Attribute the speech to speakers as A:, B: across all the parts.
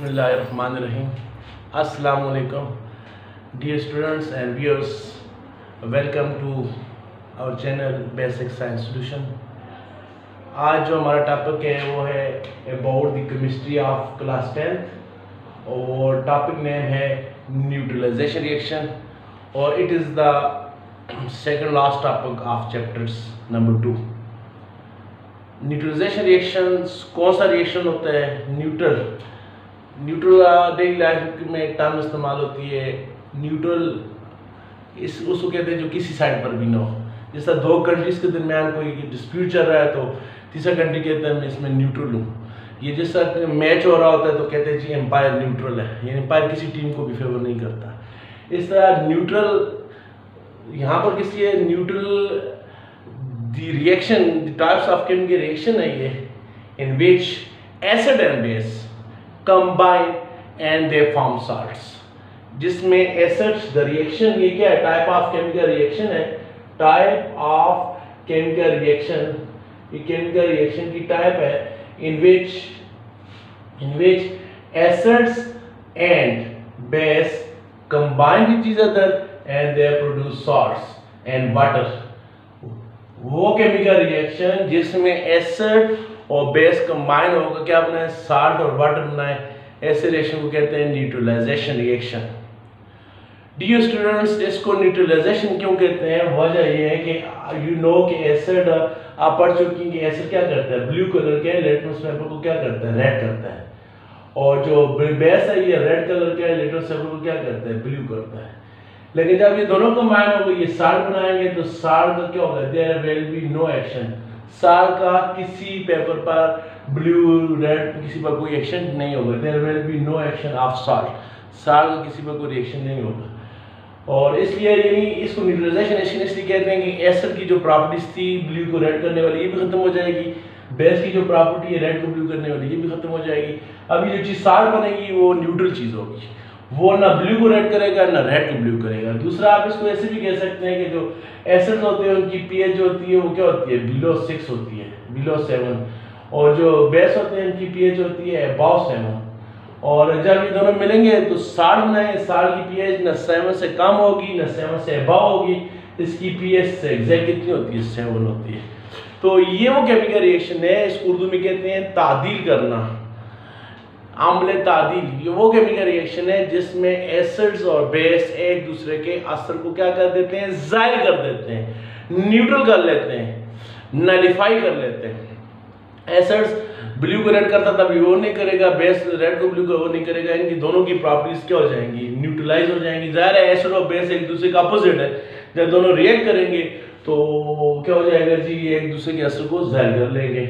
A: बिस्मिल्लाहिर्रहमानिर्रहीम। अस्सलाम वालेकुम dear students and viewers, welcome to our channel basic science solution. आज जो हमारा टॉपिक है वो है about the chemistry of class 10th और टॉपिक नेम है न्यूट्रलाइजेशन रिएक्शन और it is the second last topic of chapters number 2। Neutralization reaction कौन सा रिएक्शन होता है? न्यूट्रल डेली लाइफ में टर्म इस्तेमाल होती है। न्यूट्रल उसको कहते हैं जो किसी साइड पर भी ना हो। जैसा दो कंट्रीज के दरमियान कोई डिस्प्यूट चल रहा है तो तीसरा कंट्री कहते हैं मैं इसमें न्यूट्रल हूँ। ये जैसा मैच हो रहा होता है तो कहते हैं जी एम्पायर न्यूट्रल है, ये एम्पायर किसी टीम को भी फेवर नहीं करता। इस तरह न्यूट्रल यहाँ पर किसी है neutral the reaction the types of chemical reaction है ये in which acid and base combine and they form salts, जिसमें एसिड्स द रिएक्शन ये क्या है? टाइप ऑफ केमिकल रिएक्शन है। टाइप ऑफ केमिकल रिएक्शन, ये केमिकल रिएक्शन की type है in which acids and base combine with each other and they produce salts and water। वो chemical reaction जिसमें acid और बेस कंबाइन होकर क्या बनाए? साल्ट और वाटर बनाए। ऐसे रिएक्शन को कहते हैं न्यूट्रलाइजेशन रिएक्शन। डियर स्टूडेंट्स, इसको न्यूट्रलाइजेशन क्यों कहते हैं? वजह यह है कि यू नो कि एसिड आप पढ़ चुकी कि एसिड क्या करता है? ब्लू कलर के लिटमस पेपर को क्या करता है? रेड करता है। और जो बेस है ये रेड कलर के लिटमस पेपर को क्या करता है? ब्लू करता है। लेकिन जब ये दोनों कंबाइन हो गए, ये साल्ट बनाएंगे तो साल्ट का क्या होगा? There will be no action. Salt का किसी पेपर पर ब्लू रेड किसी पर कोई एक्शन नहीं होगा। There will be no action of salt. Salt का किसी पर कोई रिएक्शन नहीं होगा और इसलिए यानी इसको न्यूट्रलाइजेशन इसलिए कहते हैं कि एसिड की जो प्रॉपर्टीज थी ब्लू को रेड करने वाली ये भी खत्म हो जाएगी। बेस की जो प्रॉपर्टी है रेड को ब्लू करने वाली ये भी खत्म हो जाएगी। अभी जो चीज़ साल्ट बनेगी वो न्यूट्रल चीज़ होगी, वो ना ब्लू को रेड करेगा ना रेड को ब्लू करेगा। दूसरा आप इसको ऐसे भी कह सकते हैं कि जो एसिड्स होते हैं उनकी पीएच जो होती है वो क्या होती है? बिलो 6 होती है, बिलो 7। और जो बेस होते हैं उनकी पीएच होती है अबव 7। और जब ये दोनों मिलेंगे तो साल्ट बनाएंगे, साल्ट की पीएच ना 7 से कम होगी ना 7 से अबव होगी। इसकी पीएच से एग्जैक्ट कितनी होती है? 7 होती है। तो ये वो केमिकल रिएक्शन है, इस उर्दू में कहते हैं तादील करना, आमले तादील। ये वो केमिकल रिएक्शन है जिसमें एसिड्स और बेस एक दूसरे के असर को क्या कर देते हैं? ज़ाइल कर देते हैं, न्यूट्रल कर लेते हैं, नलिफाई कर लेते हैं। एसिड्स ब्लू को रेड करता था, वो नहीं करेगा। बेस रेड को ब्लू को वो नहीं करेगा। इनकी दोनों की प्रॉपर्टीज क्या हो जाएंगी? न्यूट्रलाइज हो जाएंगी। ज़ाहिर है एसिड और बेस एक दूसरे का अपोजिट है। जब दोनों रिएक्ट करेंगे तो क्या हो जाएगा जी? एक दूसरे के असर को ज़ाइल कर लेंगे।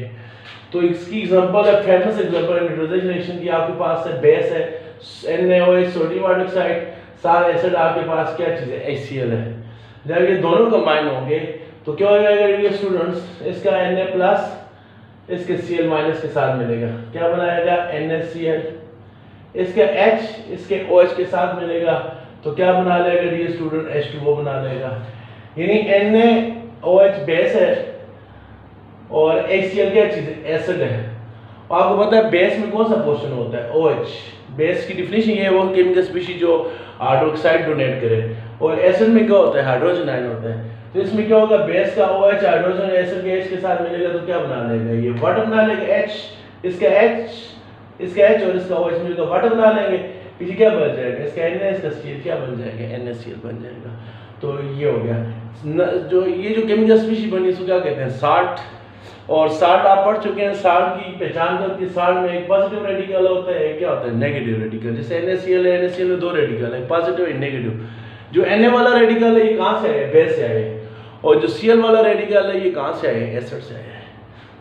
A: तो इसकी एग्जांपल है, फेमस एग्जांपल है न्यूट्रलाइजेशन रिएक्शन की। आपके पास है बेस है NaOH सोडियम हाइड्रोक्साइड, सारा एसिड आपके पास क्या चीज़ है? HCl है। जब ये दोनों कंबाइन होंगे तो क्या हो जाएगा डियर स्टूडेंट्स? इसका Na+ इसके Cl- के साथ मिलेगा, क्या बनाएगा? NaCl। इसके H इसके OH के साथ मिलेगा तो क्या बना लेगा डियर स्टूडेंट? H2O बना लेगा। यानी NaOH बेस है और HCl क्या चीज़ है? एसिड है। और आपको पता है बेस में कौन सा पोर्शन होता है? OH। बेस की डिफिनेशन ये है वो केमिकल स्पीशीज जो हाइड्रोक्साइड डोनेट करे। और एसिड में क्या होता है? हाइड्रोजन आयन होता है। तो इसमें क्या होगा? बेस का OH हाइड्रोजन एसिड के H के साथ मिलेगा तो क्या बना लेगा? ये वाटर बना लेगा। H इसका H और इसका OH मिलकर वाटर बना लेंगे। पीछे क्या बन जाएगा? इसका Na इसका Cl क्या बन जाएगा? NaCl बन जाएगा। तो ये हो गया। जो ये जो केमिकल स्पीशीज बनी इसको क्या कहते हैं? साल्ट। और साल्ट आप पढ़ चुके हैं, साल्ट की पहचान करके साल्ट में एक पॉजिटिव रेडिकल होता है, क्या होता है? Negative radical. जैसे NaCl है, NaCl में 2 रेडिकल है, पॉजिटिव और नेगेटिव। जो Na वाला रेडिकल है ये कहाँ से है? बेस से आया है। और जो Cl वाला रेडिकल है ये कहाँ से आया है? एसिड से आया है।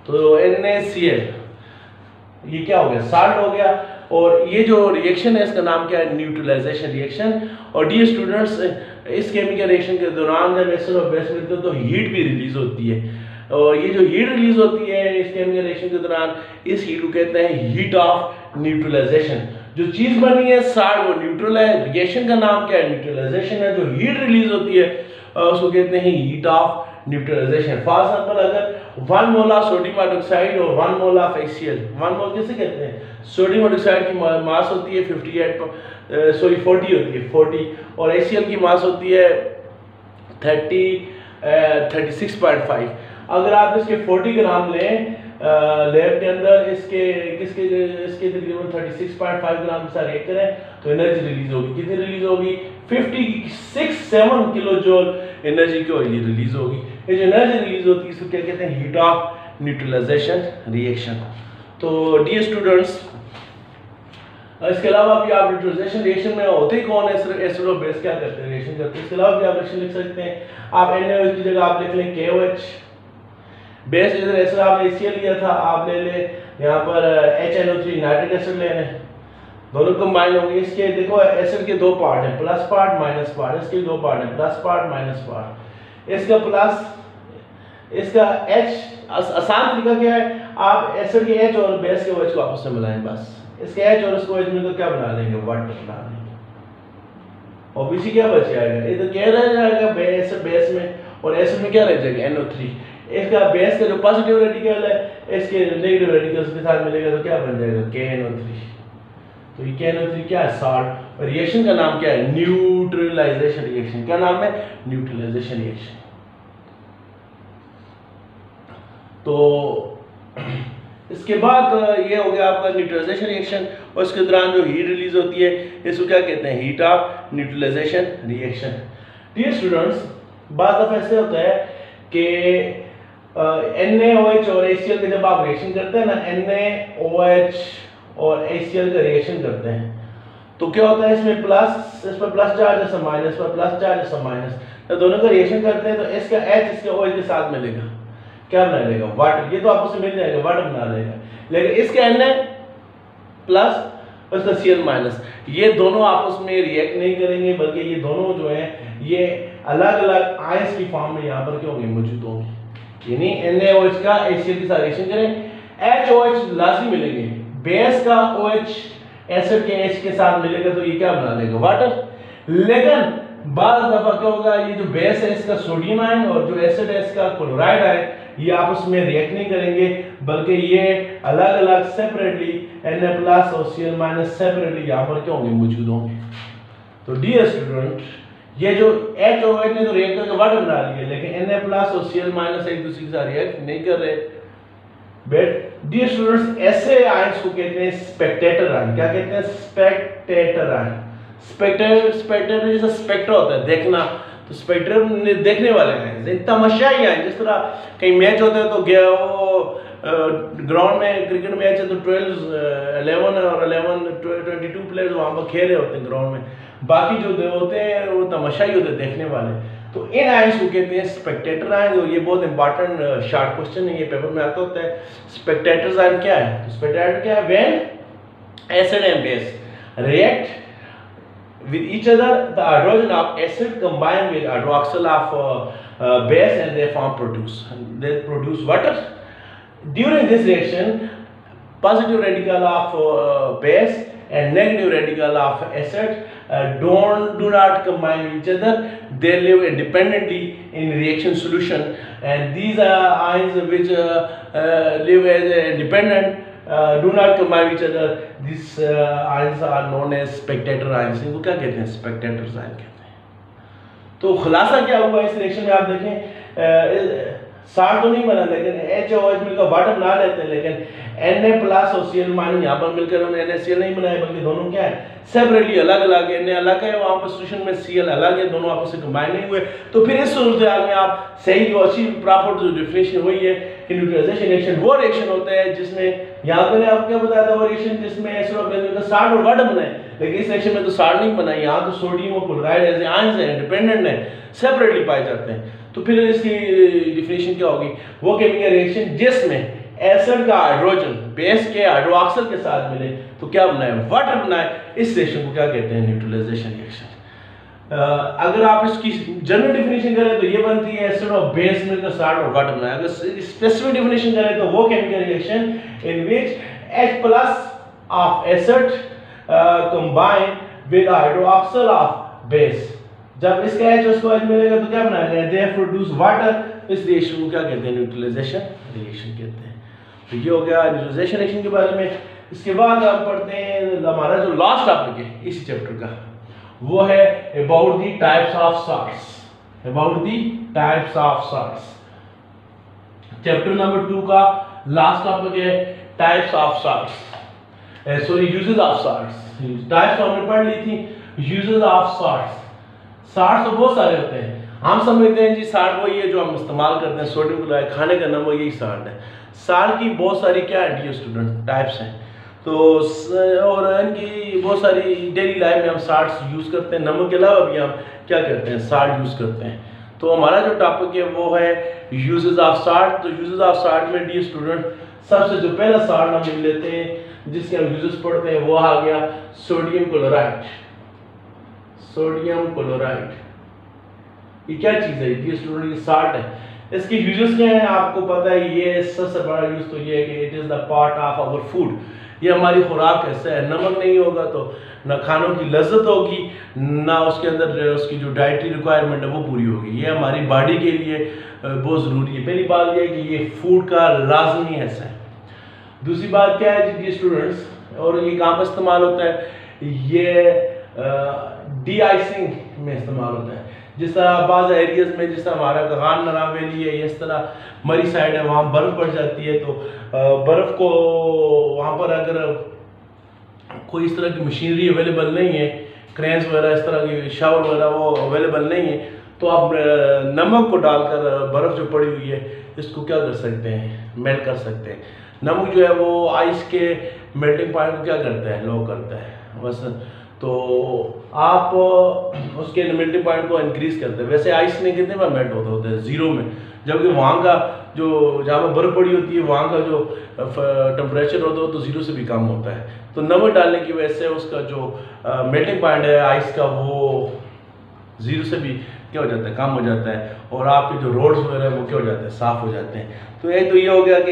A: तो NaCl ये क्या हो गया? साल्ट हो गया। और ये जो रिएक्शन है इसका नाम क्या है? Neutralization reaction. और डियर स्टूडेंट्स, इस केमिकल रिएक्शन के दौरान जब एसिड और बेस मिलते हैं तो हीट भी रिलीज होती है। और ये जो हीट रिलीज होती है इस केमिकल रिएक्शन के दौरान, इस हीट को कहते हैं हीट ऑफ न्यूट्रलाइजेशन। जो चीज बनी है साल्ट वो न्यूट्रल है, रिएक्शन का नाम क्या है? न्यूट्रलाइजेशन है। जो हीट रिलीज होती है उसको कहते हैं heat of neutralization. For example अगर 1 मोल ऑफ सोडियम हाइड्रोक्साइड और 1 मोल ऑफ HCl। 1 मोल किसे कहते हैं? सोडियम हाइड्रोक्साइड की मास होती है 40 होती है 40, और HCl की मास होती है 36.5। अगर आप इसके 40 ग्राम लें लैब के अंदर, इसके तकरीबन 36.5 ग्राम के साथ रिएक्ट करें तो एनर्जी रिलीज होगी। कितनी रिलीज होगी? 57 किलो जूल एनर्जी की रिलीज होगी। ये जो एनर्जी रिलीज होती है इसको क्या कहते हैं? Heat of neutralization reaction. तो डियर स्टूडेंट्स, इसके अलावा भी आप न्यूट्रलाइजेशन रिएक्शन में होते ही कौन है? एसिड और बेस क्या करते हैं? रिएक्शन करते हैं। इसके अलावा भी आप रिएक्शन लिख सकते हैं। आप NaOH की जगह आप लिख लें KOH। बेस इधर एसिड आपने HCl लिया था, आप ले ले यहाँ पर HNO3 नाइट्रिक एसिड ले लें, दोनों कंबाइन होंगे। इसके देखो एसिड के दो पार्ट हैं, प्लस पार्ट माइनस पार्ट। इसके दो पार्ट हैं, प्लस पार्ट माइनस पार्ट। इसका प्लस, इसका H, आसान तरीका क्या है? आप एसिड के H और बेस के OH को आपस में मिलाएं बस। इसके H और इसको OH मिलकर क्या बना लेंगे? वाटर बना लेंगे। और बीसी क्या बच जाएगा? इधर क्या रह जाएगा? बेस में, और एसिड में क्या रह जाएगा? NO3। इसका बेस का जो पॉजिटिव रेडिकल है इसके नेगेटिव रेडिकल्स के साथ मिलेगा तो क्या बन जाएगा? KNO3। तो ये KNO3 क्या है? सॉल्ट। और रिएक्शन का नाम क्या है? Neutralization reaction. क्या नाम है? Neutralization reaction. तो इसके बाद ये हो गया आपका न्यूट्रलाइजेशन रिएक्शन, और इसके दौरान जो हीट रिलीज होती है इसको क्या कहते हैं? Heat of neutralization reaction. Dear students, बात दफा ऐसे होता है कि NaOH और HCl के जब आप रिएक्शन करते हैं ना, NaOH और HCl का रिएक्शन करते हैं तो क्या होता है? इसमें प्लस, इस पर प्लस चार्ज है, माइनस पर प्लस चार्ज है, माइनस। तो दोनों का रिएक्शन करते हैं तो इसका H इसके OH के साथ मिलेगा, क्या बना लेगा? वाटर। ये तो आपस में मिल जाएगा, वाटर बना लेगा। लेकिन इसके Na प्लस उसका Cl माइनस, ये दोनों आपस में रिएक्ट नहीं करेंगे, बल्कि ये दोनों जो है ये अलग अलग आयंस की फॉर्म में यहाँ पर क्या होंगे? मौजूद होंगे। यानी NaOH का HCl के साथ रिएक्शन करें, HOH लाजमी मिलेंगे। बेस का OH एसिड के H के साथ मिलेगा तो ये क्या बना लेगा? वाटर। लेकिन बाद दफा क्या होगा? ये जो बेस है इसका सोडियम आयन और जो एसिड है इसका क्लोराइड आयन, ये आपस में रिएक्ट नहीं करेंगे, बल्कि ये अलग अलग सेपरेटली Na प्लस और Cl माइनस सेपरेटली यहाँ पर क्या होंगे? मौजूद होंगे। तो डियर स्टूडेंट, ये जो H और OH ने तो रिएक्ट करके वाटर बना लिया, लेकिन Na प्लस और Cl माइनस एक दूसरे के साथ रिएक्ट नहीं कर रहे। बट डियर स्टूडेंट्स, ऐसे आयंस को कहते हैं स्पेक्टेटर आयन। क्या कहते हैं? Spectator ion. स्पेक्टेटर जैसा स्पेक्टर होता है देखना, तो स्पेक्टर देखने वाले हैं, तमाशाई हैं। जिस तरह कहीं मैच होता है तो ग्राउंड में क्रिकेट मैच है तो 11 और 22 प्लेयर्स वहां पर खेल रहे होते हैं ग्राउंड में, बाकी जो होते हैं वो तमाशाई होते हैं देखने वाले। तो इन आयंस को कहते हैं स्पेक्टेटर आयन। और ये बहुत इंपॉर्टेंट शॉर्ट क्वेश्चन है, ये पेपर में आता होता है। स्पेक्टेटर आयन क्या है? तो स्पेक्टेटर क्या है? When acid and base react with each other, the hydrogen of acid combine with hydroxyl of base and they produce water. During this reaction, positive radical of base and negative radical of acid do not combine with each other. They live independently in reaction solution, and these ions which live as independent do not combine with each other. These ions are known as spectator ions. इनको क्या कहते हैं? spectators ion कहते हैं। तो खुलासा क्या हुआ इस रिएक्शन में? आप देखें सार तो नहीं बना, लेकिन H और OH मिलकर वाटर बना लेते हैं, लेकिन Na प्लस और Cl माइनस यहाँ पर मिलकर उन्होंने NaCl नहीं बनाया, बल्कि दोनों क्या है? सेपरेटली अलग अलग है। Na अलग है, वहाँ पर सोल्यूशन में Cl अलग है, दोनों आपस में कंबाइन नहीं हुए। तो फिर इस सूरत हाल में आप सही जो अच्छी प्रॉपर जो डिफिनेशन हुई है कि न्यूट्रलाइजेशन रिएक्शन वो रिएक्शन होता है जिसमें, यहाँ पर आपको क्या बताया था, वो रिएक्शन जिसमें एसिड और बेस मिलकर साल्ट और वाटर बनाए, लेकिन इस रिएक्शन में तो साल्ट नहीं बना, यहाँ तो सोडियम और क्लोराइड ऐसे आयंस हैं, इंडिपेंडेंट हैं, सेपरेटली पाए जाते हैं। तो फिर इसकी डिफिनेशन क्या होगी? वो केमिकल रिएक्शन जिसमें एसिड का हाइड्रोजन बेस के हाइड्रोक्सिल के साथ मिले तो क्या बनाए? वाटर बनाए। इस रिएक्शन को क्या कहते हैं? Neutralization reaction. अगर आप इसकी जनरल डिफिनेशन करें तो ये बनती है एसिड और बेस मिलकर साल्ट और वाटर बनाए। अगर स्पेसिफिक डिफिनेशन करें तो वो chemical reaction in which H plus of acid combine with hydroxyl of base. जब इसका H उसको H मिलेगा तो क्या बनाएगा? They produce water. इस रिएक्शन को क्या कहते हैं, न्यूट्रलाइजेशन रिएक्शन कहते हैं। तो ये हो गया न्यूट्रलाइजेशन रिएक्शन के बारे में। इसके बाद हम पढ़ते हैं हमारा जो लास्ट टॉपिक है इसी चैप्टर का, वो है about the types of salts. About the types of salts chapter number 2 का लास्ट टॉपिक है types of salts, sorry uses of salts. Types तो हमने पढ़ ली थी, यूजेस ऑफ सॉल्ट्स। सॉल्ट्स तो बहुत सारे होते हैं, हम समझते हैं जी सॉल्ट वही है जो हम इस्तेमाल करते हैं, सोडियम क्लोराइड खाने का नमक, यही सॉल्ट है। सॉल्ट की बहुत सारी क्या है डियर स्टूडेंट टाइप्स हैं, तो और इनकी बहुत सारी डेली लाइफ में हम सॉल्ट्स यूज़ करते हैं। नमक के अलावा भी हम क्या करते हैं, सॉल्ट यूज़ करते हैं। तो हमारा जो टॉपिक है वो है यूजेस ऑफ सॉल्ट। तो यूजेस ऑफ सॉल्ट में डियर स्टूडेंट सबसे जो पहला सॉल्ट हम लिख लेते हैं जिसके हम यूजेस पढ़ते हैं वो आ गया सोडियम क्लोराइड। सोडियम क्लोराइड ये क्या चीज़ है डियर स्टूडेंट, ये सॉल्ट है। इसके यूजेस क्या हैं आपको पता है, ये सबसे बड़ा यूज तो ये है कि it is the part of our food. ये हमारी खुराक ऐसा है, नमक नहीं होगा तो ना खानों की लज्जत होगी, ना उसके अंदर उसकी जो डाइटरी रिक्वायरमेंट है वो पूरी होगी। ये हमारी बॉडी के लिए बहुत ज़रूरी है। पहली बात ये है कि ये फूड का लाजमी हिस्सा है। दूसरी बात क्या है जी स्टूडेंट्स, और ये कहाँ पर इस्तेमाल होता है, ये डी आइसिंग में इस्तेमाल होता है। जिस तरह बाज़ एरियाज़ में, जिस तरह हमारा गगान नाराम वैली है, इस तरह मरी साइड है, वहाँ बर्फ़ पड़ जाती है, तो बर्फ़ को वहाँ पर अगर कोई इस तरह की मशीनरी अवेलेबल नहीं है, क्रेन्स वगैरह इस तरह की शावर वगैरह वो अवेलेबल नहीं है, तो आप नमक को डालकर बर्फ़ जो पड़ी हुई है इसको क्या कर सकते हैं, मेल्ट कर सकते हैं। नमक जो है वो आइस के मेल्टिंग पॉइंट को क्या करता है, लो करता है बस। तो आप उसके मेल्टिंग पॉइंट को इंक्रीज करते हैं। वैसे आइस में कितने बार मेल्ट होता है, ज़ीरो में, जबकि वहाँ का जो जहाँ पर बर्फ़ पड़ी होती है वहाँ का जो टेम्परेचर होता है तो ज़ीरो से भी कम होता है। तो नमक डालने की वजह से उसका जो मेल्टिंग पॉइंट है आइस का वो ज़ीरो से भी क्या हो जाता है, कम हो जाता है, और आपके जो रोड्स वगैरह वो क्या हो जाते हैं, साफ़ हो जाते हैं। तो ये हो गया कि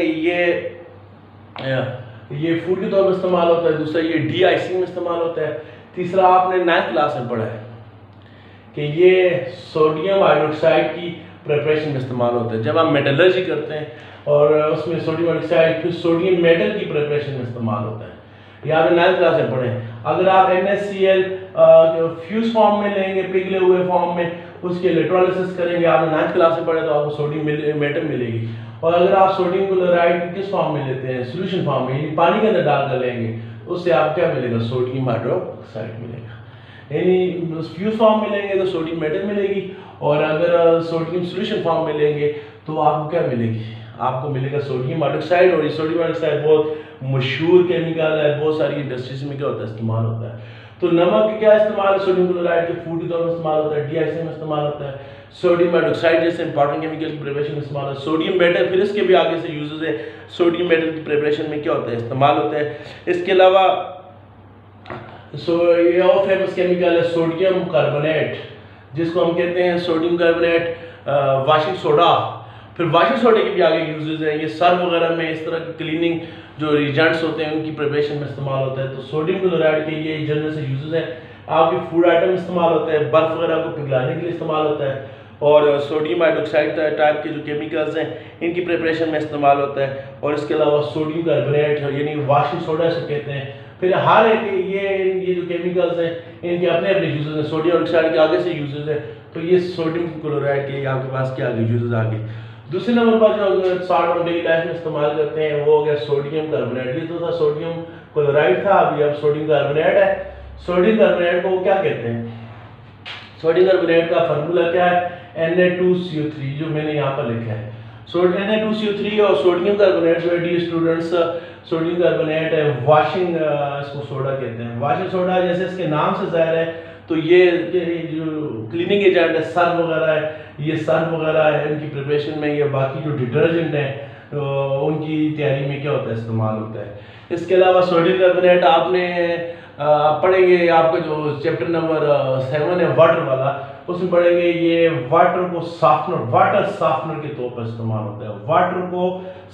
A: ये फूड के तौर पर इस्तेमाल होता है। दूसरा ये डी आइसिंग में इस्तेमाल होता है। तीसरा आपने 9th क्लास में पढ़ा है कि ये सोडियम हाइड्रोक्साइड की प्रिपरेशन में इस्तेमाल होता है। जब आप मेटलर्जी करते हैं और उसमें सोडियम हाइड्रोक्साइड फिर सोडियम मेटल की प्रिपरेशन में इस्तेमाल होता है। ये आपने 9th क्लास में पढ़े हैं। अगर आप NaCl फ्यूज फॉर्म में लेंगे, पिघले हुए फॉर्म में, उसके इलेक्ट्रोलिसिस करेंगे, आपने 9th क्लास में पढ़े, तो आपको सोडियम मेटल मिलेगी। और अगर आप सोडियम क्लोराइड किस फॉर्म में लेते हैं, सोल्यूशन फॉर्म में, यानी पानी के अंदर डालकर लेंगे, उससे आप क्या मिलेगा, सोडियम हाइड्रोक्साइड मिलेगा। यानी फ्यूज फॉर्म में लेंगे तो सोडियम मेटल मिलेगी, और अगर सोडियम सोल्यूशन फॉर्म में लेंगे तो आपको क्या मिलेगी, आपको मिलेगा सोडियम हाइड्रोक्साइड। और ये सोडियम हाइड्रोक्साइड बहुत मशहूर केमिकल है, बहुत सारी इंडस्ट्रीज में क्या होता है, इस्तेमाल होता है। तो नमक क्या इस्तेमाल है, सोडियम क्लोराइड के फूड के तौर पर इस्तेमाल होता है, डी आइसिंग में इस्तेमाल होता है, सोडियम हाइड्रोक्साइड जैसे इंपॉर्टेंट केमिकल की प्रिपरेशन में इस्तेमाल है, सोडियम मेटल फिर इसके भी आगे से यूजेस है, सोडियम मेटल की प्रिपरेशन में क्या होता है, इस्तेमाल होता है। इसके अलावा ये और फेमस केमिकल है सोडियम कार्बोनेट, जिसको हम कहते हैं सोडियम कार्बोनेट वाशिंग सोडा। फिर वाशिंग सोडे के भी आगे यूजेस हैं, ये सर्फ वगैरह में इस तरह की क्लीनिंग जो रिजेंट्स होते हैं उनकी प्रिपरेशन में इस्तेमाल होता है। तो सोडियम क्लोराइड के ये जनरल से यूजेस हैं। आपके फूड आइटम इस्तेमाल होता है, बर्फ वगैरह को पिघलाने के लिए इस्तेमाल होता है, और सोडियम हाइड्रोक्साइड टाइप के जो केमिकल्स हैं इनकी प्रिपरेशन में इस्तेमाल होता है। और इसके अलावा सोडियम कार्बोनेट यानी वाशिंग सोडा इसे कहते हैं। फिर हर एक ये जो केमिकल्स हैं इनके अपने अपने यूजेस हैं, सोडियम हाइड्रोक्साइड के आगे से यूजेस हैं, तो ये सोडियम क्लोराइड के आपके पास क्या आगे यूजेस आगे। दूसरे नंबर पर जो सॉल्ट हम डेली लाइफ में इस्तेमाल करते हैं वो हो गया सोडियम कार्बोनेट। ये तो था सोडियम क्लोराइड था, अभी अब सोडियम कार्बोनेट है। सोडियम कार्बोनेट को क्या कहते हैं, सोडियम कार्बोनेट का फार्मूला क्या है, Na2CO3, जो मैंने यहाँ पर लिखा है। Na2CO3 और सोडियम कार्बोनेट जो है डियर स्टूडेंट्स, सोडियम कार्बोनेट है वाशिंग इसको सोडा कहते हैं। वाशिंग सोडा जैसे इसके नाम से जाहिर है, तो ये जो क्लीनिंग एजेंट है, सर्फ वगैरह है, ये सर्फ वगैरह है इनकी प्रिपरेशन में, ये बाकी जो डिटर्जेंट है उनकी तैयारी में क्या होता है, इस्तेमाल होता है। इसके अलावा सोडियम कार्बोनेट आपने पढ़ेंगे, आपका जो चैप्टर नंबर 7 है वाटर वाला, उसमें पढ़ेंगे ये वाटर को वाटर सॉफ्टनर के तौर पर इस्तेमाल होता है, वाटर को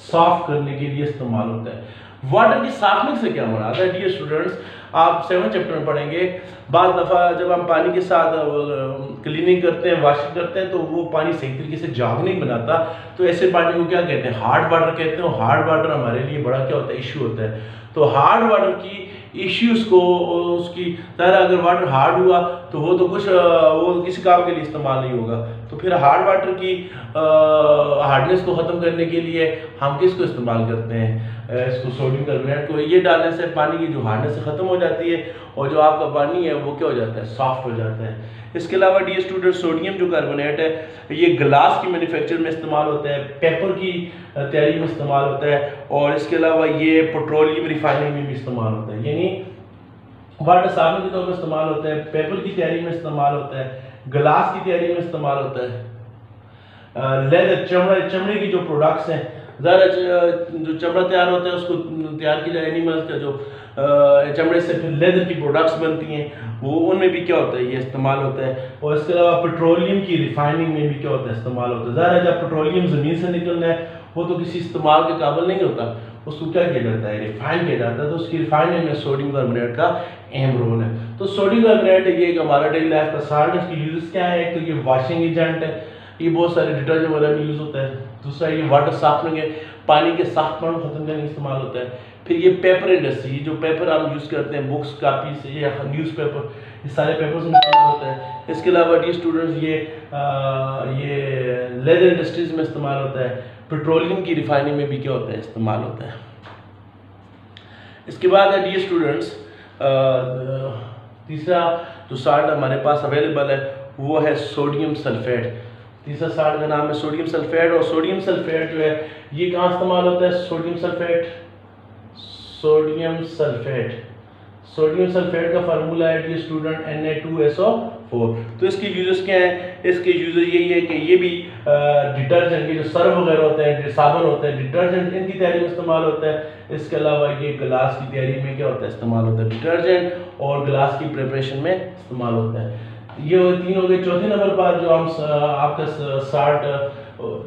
A: सॉफ्ट करने के लिए इस्तेमाल होता है। वाटर की साफनिंग से क्या मुराद है डियर स्टूडेंट्स, आप 7 चैप्टर में पढ़ेंगे। बाद दफ़ा जब हम पानी के साथ क्लीनिंग करते हैं, वॉशिंग करते हैं, तो वो पानी सही तरीके से जाग नहीं बनाता, तो ऐसे पानी को क्या कहते हैं, हार्ड वाटर कहते हैं। हार्ड वाटर हमारे लिए बड़ा क्या होता है, इशू होता है। तो हार्ड वाटर की इश्यूज को उसकी तरह, अगर वाटर हार्ड हुआ तो वो तो कुछ वो किसी काम के लिए इस्तेमाल नहीं होगा। तो फिर हार्ड वाटर की हार्डनेस को ख़त्म करने के लिए हम किसको इस्तेमाल करते हैं, इसको सोडियम कार्बोनेट को। ये डालने से पानी की जो हार्डनेस ख़त्म हो जाती है और जो आपका पानी है वो क्या हो जाता है, सॉफ्ट हो जाता है। इसके अलावा डियर स्टूडेंट, सोडियम जो कार्बोनेट है ये ग्लास की मैन्युफैक्चर में इस्तेमाल होता है, पेपर की तैयारी में इस्तेमाल होता है, और इसके अलावा ये पेट्रोलियम रिफाइनिंग में भी इस्तेमाल होता है, यानी वाटर साबुन के तौर पर इस्तेमाल होता है, पेपर की तैयारी में इस्तेमाल होता है, ग्लास की तैयारी में इस्तेमाल होता है। लेदर, चमड़े की जो प्रोडक्ट्स हैं, ज़्यादा जो चमड़ा तैयार होता है उसको तैयार किया जाए एनिमल्स का, जो चमड़े से फिर लेदर की प्रोडक्ट्स बनती हैं, वो उनमें भी क्या होता है, ये इस्तेमाल होता है। और इसके अलावा पेट्रोलियम की रिफाइनिंग में भी क्या होता है, इस्तेमाल होता है। ज़्यादा जब पेट्रोलियम ज़मीन से निकलना है वो तो किसी इस्तेमाल के काबिल नहीं होता, उसको क्या किया जाता है, रिफाइन किया जाता है। तो उसकी रिफाइनिंग में सोडियम कार्बोनेट का अहम रोल है। तो सोडियम कार्बोनेट ये एक हमारा डेली लाइफ का साल्ट है। इसकी यूज़ क्या है, तो ये वॉशिंग एजेंट है, ये बहुत सारे डिटर्जेंट वगैरह में यूज़ होता है। दूसरा ये वाटर साफनिंग है, पानी के साफपन खत्म करने में इस्तेमाल होता है। फिर ये पेपर इंडस्ट्री, जो पेपर हम यूज़ करते हैं बुक्स, कापी से या न्यूज़पेपर, ये सारे पेपर्स में इस्तेमाल होता है। इसके अलावा डी स्टूडेंट्स ये लेदर इंडस्ट्रीज में इस्तेमाल होता है। पेट्रोलियम की रिफाइनिंग में भी क्या होता है, इस्तेमाल होता है। इसके बाद है डी स्टूडेंट्स, तीसरा जो साल्ट हमारे पास अवेलेबल है वो है सोडियम सल्फेट। तीसरा साल्ट का नाम है सोडियम सल्फेट। और सोडियम सल्फेट जो है ये कहाँ इस्तेमाल होता है, सोडियम सल्फेट सोडियम सल्फेट का फार्मूला है डी स्टूडेंट Na2SO4। तो इसके यूजेस क्या हैं, इसके यूजेस यही है कि ये भी डिटर्जेंट, ये जो सर्फ वगैरह होते हैं, साबुन होते हैं, डिटर्जेंट, इनकी तैयारी में इस्तेमाल होता है। इसके अलावा ये ग्लास की तैयारी में क्या होता है, इस्तेमाल होता है, डिटर्जेंट और ग्लास की प्रिपरेशन में इस्तेमाल होता है। ये तीन हो गए। चौथे नंबर पर जो हम आपका साल्ट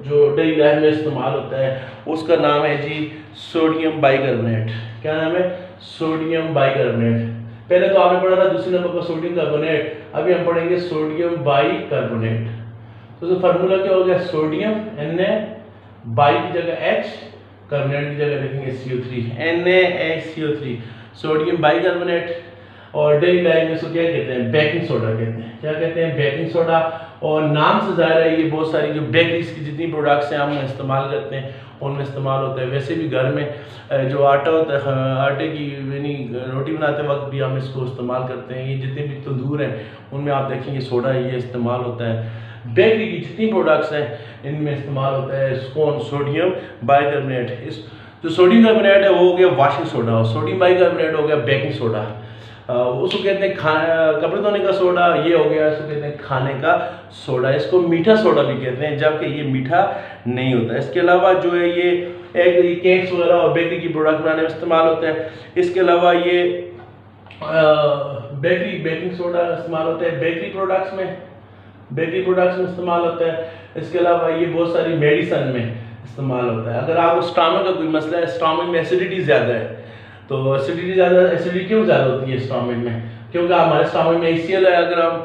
A: जो डेली लाइफ में इस्तेमाल होता है उसका नाम है जी सोडियम बाइकार्बोनेट। क्या नाम है, सोडियम बाइकार्बोनेट। पहले तो आपने पढ़ा था दूसरे नंबर पर सोडियम कार्बोनेट, अभी हम पढ़ेंगे सोडियम बाइकार्बोनेट। तो फार्मूला क्या हो गया, सोडियम Na, बाई की जगह H, कार्बोनेट की जगह लिखेंगे CO3, NaHCO3, सोडियम बाइकार्बोनेट। और डेली लाइफ में इसको क्या कहते हैं, बेकिंग सोडा कहते हैं। क्या कहते हैं, बेकिंग सोडा। और नाम से ज़ाहिर है ये बहुत सारी जो बेकरीज की जितनी प्रोडक्ट्स हैं हम इस्तेमाल करते हैं उनमें इस्तेमाल होता है। वैसे भी घर में जो आटा होता है, आटे की यानी रोटी बनाते वक्त भी हम इसको इस्तेमाल करते हैं। ये जितने भी तंदूर हैं उनमें आप देखेंगे सोडा ये इस्तेमाल होता है। बेकरी की जितनी प्रोडक्ट्स हैं इनमें इस्तेमाल होता है कौन, सोडियम बाइकार्बोनेट। इस जो सोडियम कार्बोनेट है वो हो गया वॉशिंग सोडा, और सोडियम बाइकार्बोनेट हो गया बेकिंग सोडा। उसको कहते हैं कपड़े धोने का सोडा, ये हो गया इसको कहते हैं खाने का सोडा। इसको मीठा सोडा भी कहते हैं जबकि ये मीठा नहीं होता। इसके अलावा जो है ये केक्स वगैरह और बेकरी की प्रोडक्ट बनाने में इस्तेमाल होता है। इसके अलावा ये बेकिंग सोडा इस्तेमाल होता है बेकरी प्रोडक्ट्स में इस्तेमाल होता है। इसके अलावा ये बहुत सारी मेडिसिन में इस्तेमाल होता है। अगर आपको स्टमक का कोई मसला है, स्टमक में एसिडिटी ज़्यादा है, तो एसिडिटी क्यों ज़्यादा होती है स्टमक में, क्योंकि हमारे स्टमक में HCl है। अगर हम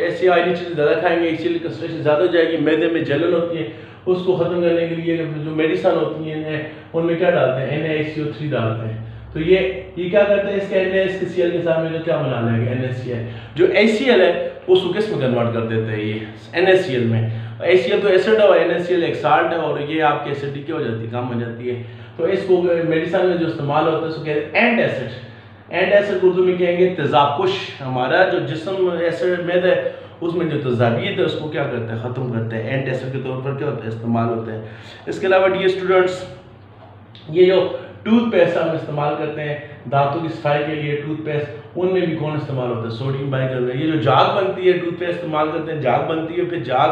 A: ऐसी ऑयली चीज़ें ज़्यादा खाएंगे HCl की कंसंट्रेशन ज़्यादा हो जाएगी, मैदे में जलन होती है, उसको ख़त्म करने के लिए जो मेडिसिन होती हैं उनमें क्या डालते हैं, NaHCO3 डालते हैं। तो ये क्या करते हैं, इसके NaCl के साथ में क्या बना लेंगे, NaCl। जो HCl है उसको किस में कन्वर्ट कर देते हैं, ये NaCl में। HCl तो एसिड है और NaCl एक साल्ट है, और ये आपकी एसिडिटी क्या हो जाती है, कम हो जाती है। तो इसको मेडिसिन में जो इस्तेमाल होता है उसको कहते हैं एंट एसिड उर्दू में कहेंगे तेजाबकुश। हमारा जो जिस्म एसिड मैदा है उसमें जो तेजाबियत है उसको क्या करते हैं, ख़त्म करते हैं। एंट एसिड के तौर पर क्या होता है, इस्तेमाल होता है। इसके अलावा डियर स्टूडेंट्स, ये जो टूथपेस्ट हम इस्तेमाल करते हैं दांतों की सफाई के लिए, टूथपेस्ट, उनमें भी कौन इस्तेमाल होता है, सोडियम बाइकार्बोनेट। ये जो जाग बनती है, टूथपेस्ट इस्तेमाल करते हैं, जाग बनती है, फिर जाग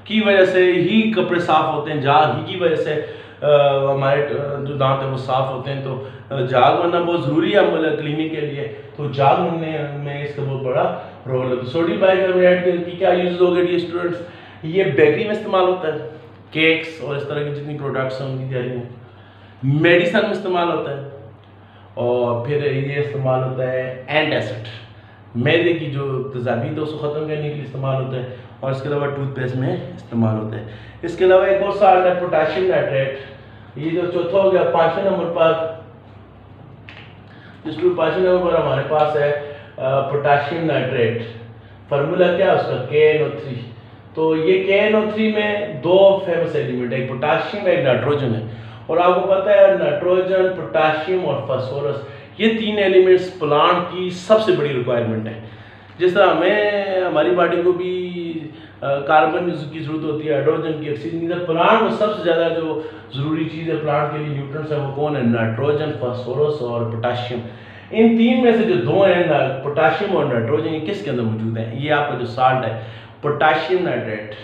A: की वजह से ही कपड़े साफ होते हैं, जाग ही की वजह से हमारे जो दांत है वो साफ होते हैं। तो जाग बनना बहुत ज़रूरी है मतलब क्लीनिंग के लिए, तो जाग बनने में इसका बहुत बड़ा रोल है। तो सोडियम बाइकार्बोनेट की क्या यूज हो गए स्टूडेंट्स, ये बेकरी में इस्तेमाल होता है, केक्स और इस तरह की जितनी प्रोडक्ट्स हैं उनकी तैयारी में। मेडिसन में इस्तेमाल होता है, और फिर ये इस्तेमाल होता है एंटासिड, मैदे की जो तेज़ाबीत है उसको ख़त्म करने के लिए इस्तेमाल होता है, और इसके अलावा टूथपेस्ट में इस्तेमाल होता है। इसके अलावा एक और साल्ट है पोटाशियम नाइट्रेट, ये जो चौथा हो गया। 5वें नंबर पर हमारे पास है पोटाशियम नाइट्रेट। फार्मूला क्या है उसका, KNO3। तो ये KNO3 में दो फेमस एलिमेंट है, एक पोटाशियम एक नाइट्रोजन है, और आपको पता है नाइट्रोजन, पोटाशियम और फास्फोरस, ये तीन एलिमेंट्स प्लांट की सबसे बड़ी रिक्वायरमेंट है। जिस तरह हमें हमारी बॉडी को भी कार्बन की जरूरत होती है, हाइड्रोजन की, ऑक्सीजन, प्लांट में सबसे ज़्यादा जो ज़रूरी चीज़ है प्लांट के लिए, न्यूट्रिएंट्स है, वो कौन है, नाइट्रोजन, फास्फोरस और पोटाशियम। इन तीन में से जो दो हैं, पोटाशियम और नाइट्रोजन, ये किसके अंदर मौजूद है, ये आपका जो साल्ट है पोटाशियम नाइट्रेट,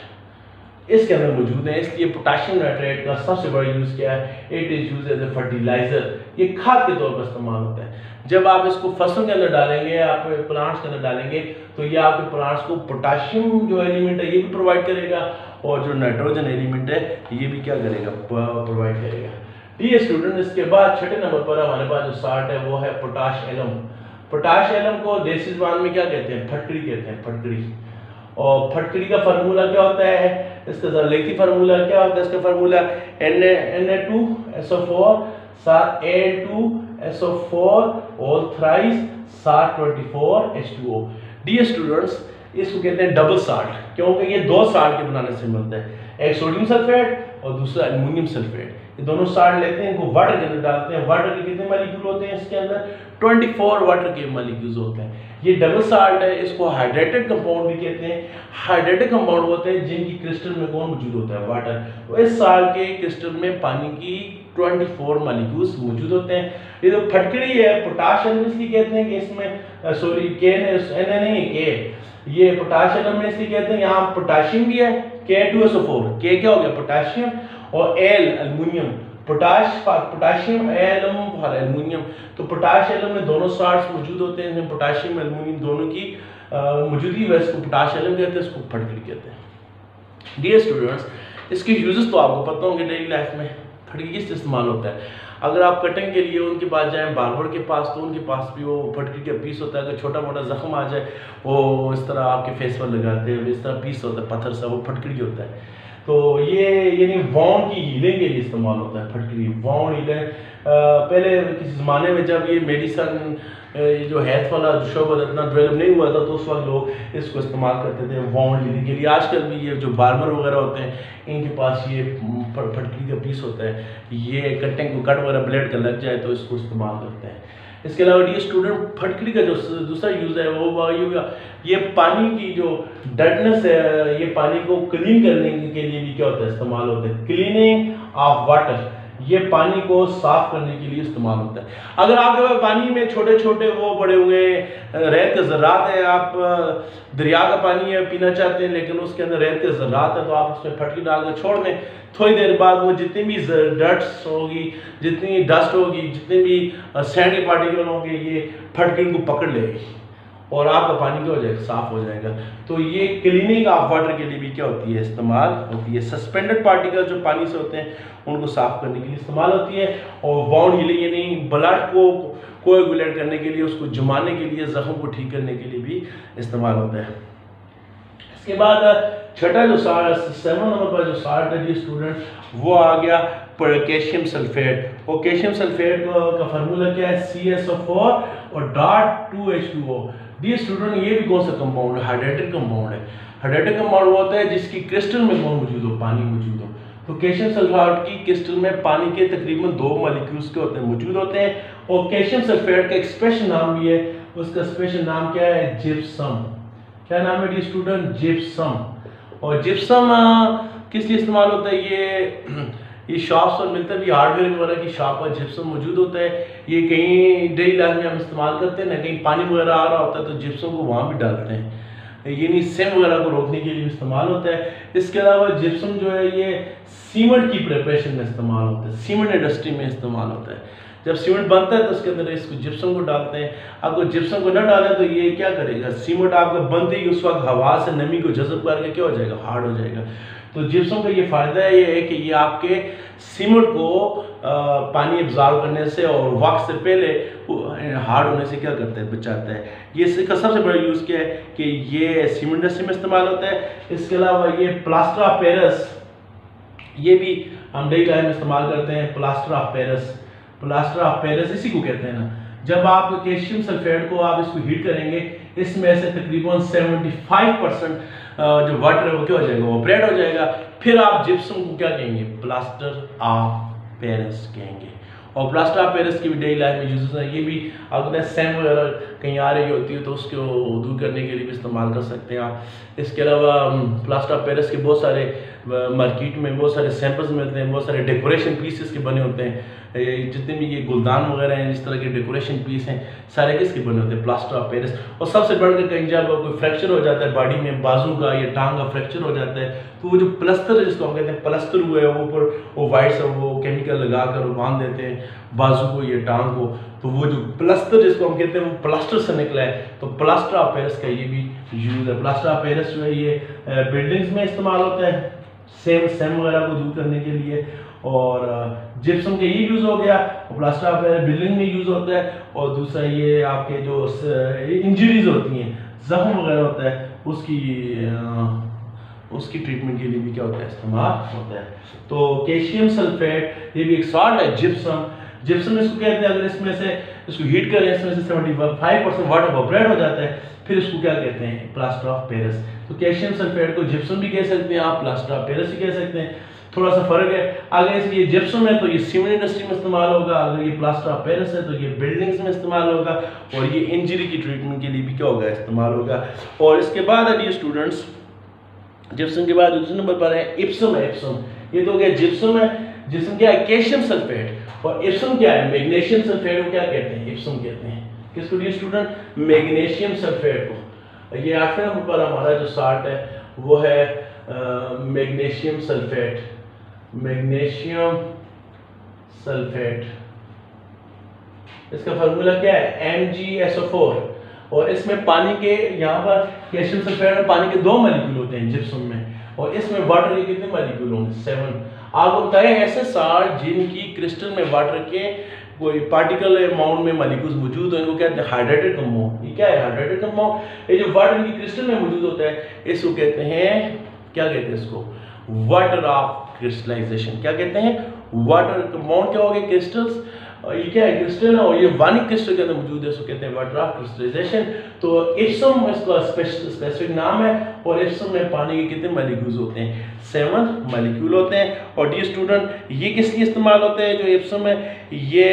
A: इसके अंदर मौजूद है। इसलिए पोटाशियम नाइट्रेट का सबसे बड़ा यूज़ क्या है, it is use as a fertilizer, ये खाद के तौर पर इस्तेमाल होता है। जब आप इसको फसल के अंदर डालेंगे, आप प्लांट्स के अंदर डालेंगे, तो ये आपके प्लांट्स को पोटाशियम जो एलिमेंट है ये भी प्रोवाइड करेगा, और जो नाइट्रोजन एलिमेंट है ये भी क्या करेगा, प्रोवाइड करेगा। ये स्टूडेंट, इसके बाद 6ठे नंबर पर हमारे पास जो साल्ट है वो है पोटाश एलम। पोटाश एलम को देसी ज़बान में क्या कहते हैं, फटकड़ी कहते हैं, फटकड़ी। और फटकड़ी का फार्मूला क्या होता है, इसका जरा लिखती फार्मूला क्या होता है, इसका formula Na2SO4 Al2SO4 all thrice Sa24H2O। डियर स्टूडेंट्स, इसको कहते हैं डबल साल्ट, क्योंकि ये दो साल्ट के बनाने से मिलता है, एक सोडियम सल्फेट और दूसरा एल्युमिनियम सल्फेट। ये दोनों साल्ट लेते हैं, इनको वाटर के अंदर डालते हैं। वाटर के कितने मॉलिक्यूल होते हैं इसके अंदर, 24 वाटर के मॉलिक्यूल्स होते हैं। ये डबल साल्ट है, इसको हाइड्रेटेड कंपाउंड भी कहते हैं। हाइड्रेटेड कंपाउंड होते हैं जिनकी क्रिस्टल में कौन मौजूद होता है, वाटर। तो इस साल्ट के क्रिस्टल में पानी की 24 मॉलिक्यूल्स मौजूद होते हैं। ये जो फटकड़ी है, पोटाशियम इसलिए कहते हैं कि इसमें सॉरी के नहीं के, ये पोटाशियम में इसलिए कहते हैं, यहाँ पोटाशियम भी है, K2SO4, के क्या हो गया पोटाशियम, और एल एल्युमिनियम, पोटाशियम एलम और एल्युमिनियम। तो पोटाश एलम में दोनों साल्ट्स मौजूद होते हैं, पोटाशियम एल्युमिनियम दोनों की मौजूदगी है, इसको पोटाश एलम कहते हैं, इसको फटकड़ी कहते हैं। डियर स्टूडेंट्स, इसके यूजेस तो आपको पता होंगे डेली लाइफ में। फटकड़ी किस इस्तेमाल होता है, अगर आप कटिंग के लिए उनके पास जाएं, बार्बर के पास, तो उनके पास भी वो फटकड़ी का पीस होता है। अगर छोटा मोटा जख्म आ जाए, वो इस तरह आपके फेस पर लगाते हैं, इस तरह पीस होता है पत्थर सा, वो फटकड़ी होता है। तो ये यानी वाउंड की हीलिंग के लिए इस्तेमाल होता है फटकड़ी, वाउंड हीलिंग। पहले किसी ज़माने में जब ये मेडिसन जो हेल्थ वाला शोबा इतना डेवलप नहीं हुआ था, तो उस वक्त लोग इसको इस्तेमाल करते थे वाउंड हीलिंग के लिए। आजकल भी ये जो बार्बर वगैरह होते हैं, इनके पास ये फटकड़ी का पीस होता है, ये कटिंग को कट वगैरह ब्लेड का लग जाए तो इसको इस्तेमाल करते हैं। इसके अलावा ये स्टूडेंट, फटकड़ी का जो दूसरा यूज़ है वो ये पानी की जो डर्टनेस है, ये पानी को क्लीन करने के लिए भी क्या होता है, इस्तेमाल होता है। क्लीनिंग ऑफ वाटर, ये पानी को साफ करने के लिए इस्तेमाल होता है। अगर आपके पानी में छोटे छोटे वो पड़े हुए रेत के ज़रात हैं, आप दरिया का पानी है पीना चाहते हैं, लेकिन उसके अंदर रेत के ज़रात है, तो आप उसमें फटकी डाल कर छोड़ दें। थोड़ी देर बाद वो जितनी भी डस्ट होगी, जितनी डस्ट होगी, जितने भी सैंड के पार्टिकल होंगे, ये फटकी को पकड़ लेगी और आपका पानी क्या हो जाएगा, साफ हो जाएगा। तो ये क्लीनिंग ऑफ वाटर के लिए भी क्या होती है, इस्तेमाल होती है। सस्पेंडेड पार्टिकल जो पानी से होते हैं उनको साफ करने के लिए इस्तेमाल होती है। और वाउंड हीलिंग यानी ब्लड को कोएगुलेट करने के लिए, उसको जमाने के लिए, जख्म को ठीक करने के लिए भी इस्तेमाल होता है। इसके बाद छठा जो 7 नंबर पर जो साल्ट है जी स्टूडेंट, वो आ गया कैल्शियम सल्फेट। और कैल्शियम सल्फेट का फार्मूला क्या है, CaSO4 और .2H2O। डी स्टूडेंट, ये भी कौन सा कंपाउंड है, हाइड्रेटेड कंपाउंड है। हाइड्रेटेड कंपाउंड वो होता है जिसकी क्रिस्टल में कौन मौजूद हो, पानी मौजूद हो। तो कैल्शियम सल्फेट की क्रिस्टल में पानी के तकरीबन 2 मॉलिक्यूल्स के होते हैं, मौजूद होते हैं। और कैल्शियम सल्फेट का एक स्पेशल नाम भी है, उसका स्पेशल नाम क्या है, जिप्सम। क्या नाम है डी स्टूडेंट, जिप्सम। और जिप्सम किस लिए इस्तेमाल होता है, ये शॉप्स पर मिलता है भी, हार्डवेयर वगैरह की शॉप पर जिप्सम मौजूद होता है। ये कहीं डेली लाइफ में हम इस्तेमाल करते हैं ना, कहीं पानी वगैरह आ रहा होता है तो जिप्सम को वहाँ भी डालते हैं, यानी सेम वगैरह को रोकने के लिए इस्तेमाल होता है। इसके अलावा जिप्सम जो है ये सीमेंट की प्रिपरेशन में इस्तेमाल होता है, सीमेंट इंडस्ट्री में इस्तेमाल होता है। जब सीमेंट बनता है तो उसके अंदर इसको जिप्सम को डालते हैं। अगर जिप्सम को न डालें तो ये क्या करेगा, सीमेंट आपका बनते ही उस वक्त हवा से नमी को जज़ब करके क्या हो जाएगा, हार्ड हो जाएगा। तो जिप्सम का ये फ़ायदा ये है कि ये आपके सीमेंट को पानी एब्जॉर्ब करने से और वक्त से पहले हार्ड होने से क्या करता है, बचाता है। ये इसका सबसे बड़ा यूज़ क्या है कि ये सीमेंट इंडस्ट्री में इस्तेमाल होता है। इसके अलावा ये प्लास्टर ऑफ पेरिस, ये भी हम डेली लाइफ में इस्तेमाल करते हैं। Plaster of Paris, plaster of Paris इसी को कहते हैं ना। जब आप कैल्शियम सल्फेट को आप इसको हीट करेंगे, इसमें से तकरीबन 75% जो वाटर है वो क्या हो जाएगा, वो ऑपरेट हो जाएगा। फिर आप जिप्सम को क्या कहेंगे, प्लास्टर ऑफ पेरिस कहेंगे। और प्लास्टर ऑफ पेरिस की भी डेली लाइफ में यूजेस हैं। ये भी आपको पता है सैम वगैरह कहीं आ रही होती है तो उसको दूर करने के लिए भी इस्तेमाल कर सकते हैं आप। इसके अलावा प्लास्टर ऑफ पेरिस के बहुत सारे मार्केट में बहुत सारे सैंपल्स मिलते हैं, बहुत सारे डेकोरेशन पीसेस के बने होते हैं। जितने भी ये गुलदान वगैरह हैं, इस तरह के डेकोरेशन पीस हैं, सारे किसके बने होते हैं, प्लास्टर ऑफ पेरिस। और सबसे बढ़कर कहीं जब कोई फ्रैक्चर हो जाता है बॉडी में, बाजू का या टांग का फ्रैक्चर हो जाता है, तो वो जो प्लस्तर जिसको हम कहते हैं, प्लस्तर हुआ है वो ऊपर वो वाइट सा वो केमिकल लगा कर बांध देते हैं बाजू को या टांग को, तो वो जो प्लस्तर जिसको हम कहते हैं वो प्लास्टर से निकला है। तो प्लास्टर ऑफ पेरिस का ये भी यूज है। प्लास्टर ऑफ पेरिस जो है ये बिल्डिंग्स में इस्तेमाल होता है, सेम वगैरह को दूर करने के लिए। और जिप्सम के ये यूज़ हो गया, प्लास्टर ऑफ पेरिस बिल्डिंग में यूज़ होता है। और दूसरा ये आपके जो इंजरीज होती हैं, जख्म वगैरह होता है, उसकी ट्रीटमेंट के लिए भी क्या होता है, इस्तेमाल होता है। तो कैल्शियम सल्फेट ये भी एक सॉल्ट है। जिप्सम इसको कहते हैं, अगर इसमें से इसको हीट करें, इसमें से 75% वाटर ऑपरेट हो जाता है, फिर इसको क्या कहते हैं, प्लास्टर ऑफ पेरिस। तो कैल्शियम सल्फेट को जिप्सम भी कह सकते हैं आप, प्लास्टर ऑफ पेरिस भी कह सकते हैं, थोड़ा सा फर्क है। अगर इसलिए जिप्सम है तो ये सीमेंट इंडस्ट्री में इस्तेमाल होगा, अगर ये प्लास्टर ऑफ पेरिस है तो ये बिल्डिंग्स में इस्तेमाल होगा, और ये इंजरी की ट्रीटमेंट के लिए भी क्या होगा, इस्तेमाल होगा। और इसके बाद अभी स्टूडेंट्स, जिप्सम के बाद दूसरे नंबर पर है इप्सम है। इप्सम ये तो हो गया जिप्सम है। जिप्सम क्या है, कैल्शियम सल्फेट। और इप्सम क्या है, मैग्नीशियम सल्फेट को क्या कहते हैं, इप्सम कहते हैं। किसको डियर स्टूडेंट, मैग्नीशियम सल्फेट को। ये 8वें नंबर पर हमारा जो सॉल्ट है वो है मैग्नीशियम सल्फेट। मैग्नीशियम सल्फेट, इसका फार्मूला क्या है, MgSO4। और इसमें पानी के, यहाँ पर कैल्शियम सल्फेट में पानी के 2 मॉलिक्यूल होते हैं जिप्सम में, और इसमें वाटर के कितने मॉलिक्यूल होंगे, 7। आपको बताएं ऐसे सॉल्ट जिनकी क्रिस्टल में वाटर के कोई पार्टिकल अमाउंट में मॉलिक्यूल्स मौजूद हो, इनको कहते हैं हाइड्रेटेड कंपाउंड। ये क्या है, हाइड्रेटेड कंपाउंड। ये जो वाटर की क्रिस्टल में मौजूद होता है इसको कहते हैं, क्या कहते हैं इसको, वाटर ऑफ क्रिस्टलाइजेशन। क्या कहते हैं, वाटर कंपाउंड। क्या हो गए, क्रिस्टल्स। ये क्या है, क्रिस्टल है, और ये वानिक क्रिस्टल के अंदर मौजूद है, इसको कहते हैं वाटर ऑफ क्रिस्टलाइजेशन। तो इप्सम इसका स्पेसिफिक नाम है। और इप्सम में पानी के कितने मॉलिक्यूल्स होते हैं, 7 मॉलिक्यूल होते हैं। और डियर स्टूडेंट, ये किस लिए इस्तेमाल होते हैं, जो इप्सम है ये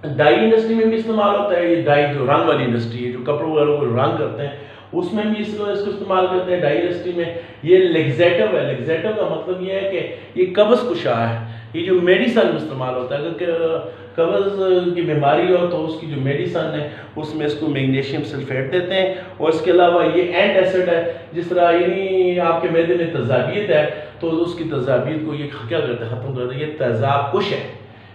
A: डाई इंडस्ट्री में भी इस्तेमाल होता है। ये डाई जो रंग वाली इंडस्ट्री है, जो कपड़ों वगैरह को रंग करते हैं, उसमें भी इसको इस्तेमाल करते हैं डाई इंडस्ट्री में। ये लेग्जेटिव है। लेग्जेटिव का मतलब ये है कि ये कब्ज कुशा है। ये जो मेडिसन में इस्तेमाल होता है, अगर कब्ज की बीमारी हो तो उसकी जो मेडिसन है उसमें इसको मैग्नीशियम सल्फेट देते हैं। और इसके अलावा ये एंट एसिड है। जिस तरह यानी आपके मैदे में तजाबियत है तो उसकी तजाबियत को ये क्या करता है, ख़त्म करता है। ये तेजाब कुश है।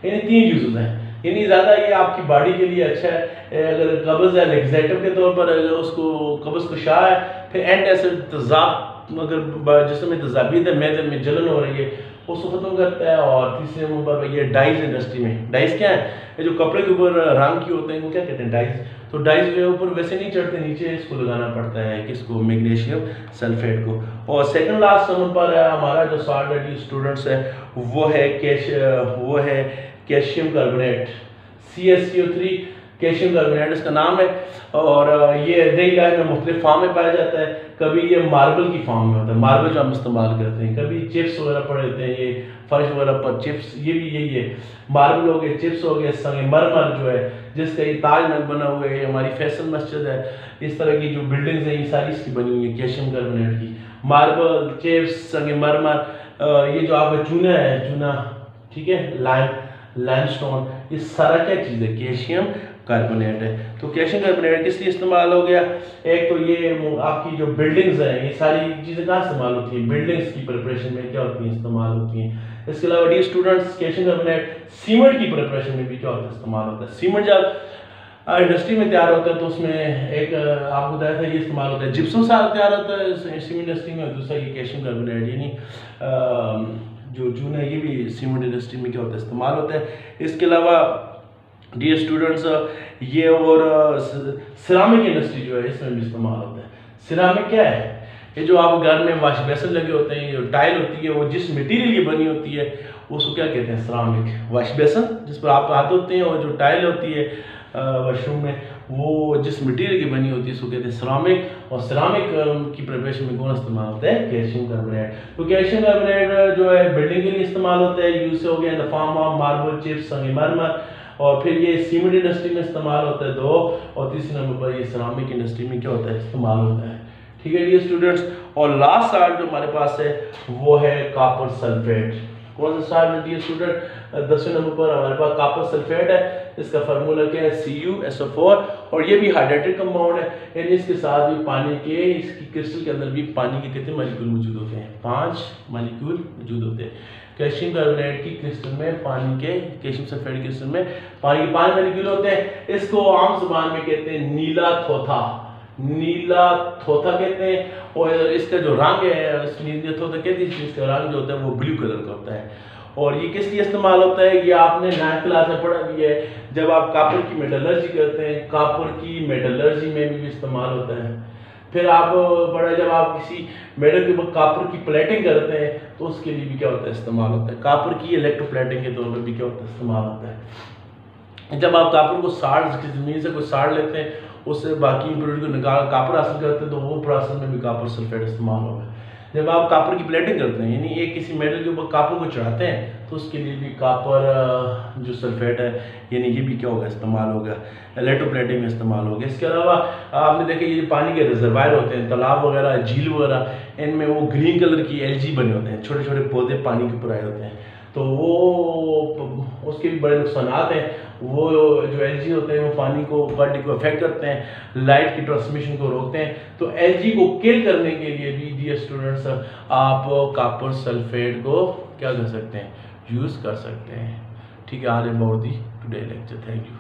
A: यानी 3 यूजेस हैं। यानी ज़्यादा ये आपकी बॉडी के लिए अच्छा है। अगर कब्ज है लेग्जेटिव के तौर पर, अगर उसको कब्ज कुशा है, फिर एंट एसिड तेजाब, अगर जिसमें तजाबियत है, मैदे में जलन हो रही है, उसको खत्म करता है। और तीसरे नंबर पर ये डाइज इंडस्ट्री में, डाइज क्या है, ये जो कपड़े के ऊपर रंग की होते हैं वो क्या कहते हैं, डाइज। तो डाइज के ऊपर वैसे नहीं चढ़ते, नीचे इसको लगाना पड़ता है, किसको, मैग्नीशियम सल्फेट को। और सेकंड लास्ट नंबर पर है हमारा जो सॉल्ट स्टूडेंट्स है वो है calcium carbonate, CaCO3 calcium carbonate इसका नाम है। और ये डेली लाइफ में मुख्तलिफ फॉर्म में पाया जाता है। कभी ये मार्बल की फॉर्म में होता है, मार्बल जो हम इस्तेमाल करते हैं, कभी चिप्स वगैरह पड़े होते हैं, ये फर्श वगैरह पर चिप्स, ये भी यही है, मार्बल हो गए, चिप्स हो गए, संगमरमर जो है जिसका ये ताजमहल बना हुआ है, हमारी फैसल मस्जिद है, इस तरह की जो बिल्डिंग्स हैं ये सारी इसकी बनी हुई है कैल्शियम कार्बोनेट की। मार्बल, चिप्स, संगमरमर, ये जो आपका चूना है, चूना, ठीक है, लाइमस्टोन, ये सारा क्या चीज़ है, कैल्शियम कार्बोनेट है। तो कैल्शियम कार्बोनेट किस लिए इस्तेमाल हो गया, एक तो ये आपकी जो बिल्डिंग्स हैं ये सारी चीज़ें कहाँ इस्तेमाल होती हैं, बिल्डिंग्स की प्रिपरेशन में क्या होती हैं, इस्तेमाल होती हैं। इसके अलावा D students calcium carbonate cement की प्रिपरेशन में भी क्या होता है, इस्तेमाल होता है। सीमेंट जब इंडस्ट्री में तैयार होता है तो उसमें एक आपको बताया था ये इस्तेमाल होता है, जिप्सम सार तैयार होता है सीमेंट इंडस्ट्री में, और दूसरा ये कैल्शियम कार्बोनेट यानी जो चून है ये भी सीमेंट इंडस्ट्री में क्या होता है इस्तेमाल होता है। इसके अलावा डियर स्टूडेंट्स ये और सिरामिक इंडस्ट्री जो है इसमें भी इस्तेमाल होता है। सिरामिक क्या है? ये जो आप घर में वॉश बेसिन लगे होते हैं, जो टाइल होती है वो जिस मटेरियल की बनी होती है उसको क्या कहते हैं? सिरामिक। वॉश बेसिन जिस पर आप हाथ धोते हैं और जो टाइल होती है वॉशरूम में वो जिस मटेरियल की बनी होती है उसको कहते हैं सिरामिक। और सिरामिक की प्रिपरेशन में कौन इस्तेमाल होता है? Calcium carbonate. तो कैल्शियम कार्बोनेट जो है बिल्डिंग के लिए इस्तेमाल होता है, यूज हो गया in the form of marble, chips, संगमरमर। और फिर ये सीमेंट इंडस्ट्री में इस्तेमाल होता है 2, और तीसरे नंबर पर ये सिरामिक इंडस्ट्री में क्या होता है? इस्तेमाल होता है। ठीक है डियर स्टूडेंट्स, और लास्ट साल्ट जो हमारे पास है वो है कॉपर सल्फेट। कौन सा साल्ट है डियर स्टूडेंट? 10वें नंबर पर हमारे पास कॉपर सल्फेट है। इसका फार्मूला क्या है? CuSO4, और ये भी हाइड्रेटेड कंपाउंड है, यानी इसके साथ भी पानी के, इसकी क्रिस्टल के अंदर भी पानी के कितने मॉलिक्यूल मौजूद होते हैं? 5 मॉलिक्यूल मौजूद होते हैं। कैल्शियम कार्बोनेट की क्रिस्टल में पानी के, कैल्शियम सल्फेट की क्रिस्टल में पानी के 5 मॉलिक्यूल होते हैं। इसको आम जुबान में कहते हैं नीला थोथा, नीला थोथा कहते हैं। और इसका जो रंग है नीला थोथा कहते हैं, इसका रंग जो होता है वो ब्लू कलर का होता है। और ये किस लिए इस्तेमाल होता है? ये आपने 9th क्लास में पढ़ा भी है, जब आप कॉपर की मेटलर्जी करते हैं, कॉपर की मेटलर्जी में भी इस्तेमाल होता है। फिर आप पढ़ा जब आप किसी मेटल के ऊपर कॉपर की प्लेटिंग करते हैं तो उसके लिए भी क्या होता है? इस्तेमाल होता है। कॉपर की इलेक्ट्रोप्लेटिंग के तौर पर भी क्या होता है? इस्तेमाल होता है। जब आप कॉपर को साड़, जमीन से कोई साड़ लेते हैं, उससे बाकी इंप्योरिटी को निकाल कॉपर हासिल करते हैं, तो वो प्रोसेस में भी कॉपर सल्फेट इस्तेमाल होगा। जब आप कॉपर की प्लेटिंग करते हैं, यानी एक किसी मेटल के ऊपर कॉपर को चढ़ाते हैं, तो उसके लिए भी कॉपर जो सल्फेट है यानी ये भी क्या होगा? इस्तेमाल होगा, इलेक्ट्रोप्लेटिंग में इस्तेमाल होगा। इसके अलावा आपने देखा ये पानी के रिजर्वायर होते हैं, तालाब वगैरह, झील वगैरह, इनमें वो ग्रीन कलर की एल्गी बने होते हैं, छोटे छोटे पौधे पानी के ऊपर आए होते हैं, तो वो उसके भी बड़े नुकसान हैं। वो जो एल्गी होते हैं वो पानी को, बॉडी को अफेक्ट करते हैं, लाइट की ट्रांसमिशन को रोकते हैं। तो एल्गी को किल करने के लिए भी डियर स्टूडेंट्स आप कॉपर सल्फेट को क्या कर सकते हैं? यूज़ कर सकते हैं। ठीक है, are about the today lecture. Thank you.